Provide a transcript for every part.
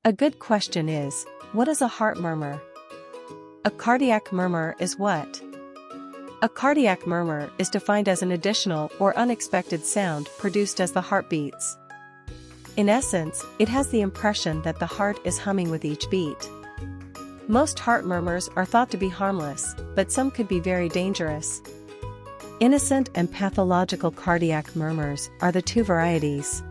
A good question is, what is a heart murmur? A cardiac murmur is what? A cardiac murmur is defined as an additional or unexpected sound produced as the heart beats. In essence, it has the impression that the heart is humming with each beat. Most heart murmurs are thought to be harmless, but some could be very dangerous. Innocent and pathological cardiac murmurs are the two varieties.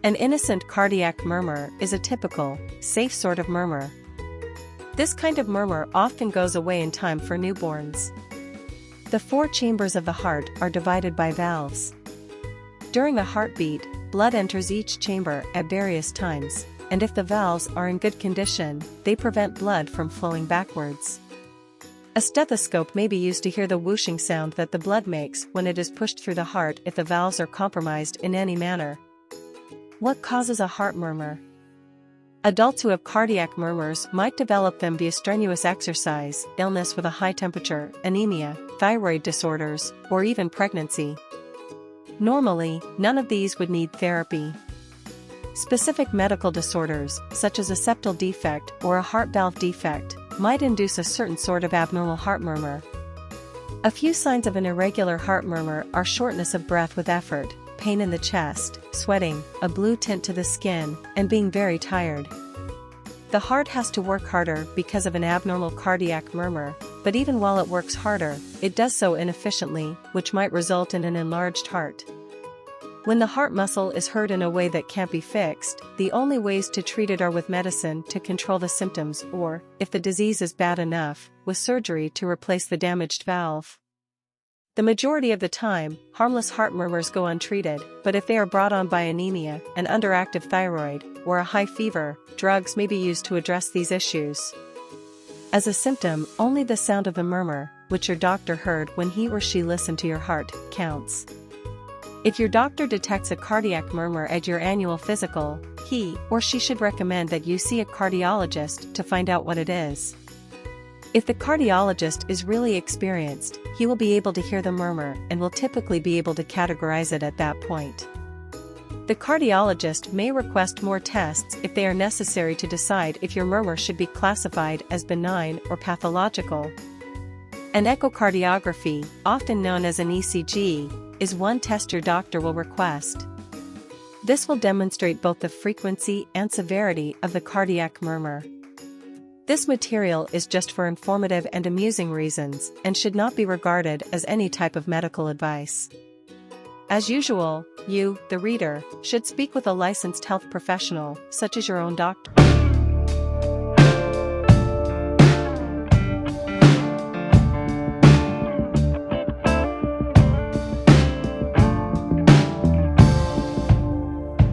An innocent cardiac murmur is a typical, safe sort of murmur. This kind of murmur often goes away in time for newborns. The four chambers of the heart are divided by valves. During a heartbeat, blood enters each chamber at various times, and if the valves are in good condition, they prevent blood from flowing backwards. A stethoscope may be used to hear the whooshing sound that the blood makes when it is pushed through the heart if the valves are compromised in any manner. What causes a heart murmur? Adults who have cardiac murmurs might develop them via strenuous exercise, illness with a high temperature, anemia, thyroid disorders, or even pregnancy. Normally, none of these would need therapy. Specific medical disorders, such as a septal defect or a heart valve defect, might induce a certain sort of abnormal heart murmur. A few signs of an irregular heart murmur are shortness of breath with effort, pain in the chest, sweating, a blue tint to the skin, and being very tired. The heart has to work harder because of an abnormal cardiac murmur, but even while it works harder, it does so inefficiently, which might result in an enlarged heart. When the heart muscle is hurt in a way that can't be fixed, the only ways to treat it are with medicine to control the symptoms or, if the disease is bad enough, with surgery to replace the damaged valve. The majority of the time, harmless heart murmurs go untreated, but if they are brought on by anemia, an underactive thyroid, or a high fever, drugs may be used to address these issues. As a symptom, only the sound of the murmur, which your doctor heard when he or she listened to your heart, counts. If your doctor detects a cardiac murmur at your annual physical, he or she should recommend that you see a cardiologist to find out what it is. If the cardiologist is really experienced, he will be able to hear the murmur and will typically be able to categorize it at that point. The cardiologist may request more tests if they are necessary to decide if your murmur should be classified as benign or pathological. An echocardiography, often known as an ECG, is one test your doctor will request. This will demonstrate both the frequency and severity of the cardiac murmur. This material is just for informative and amusing reasons and should not be regarded as any type of medical advice. As usual, you, the reader, should speak with a licensed health professional, such as your own doctor.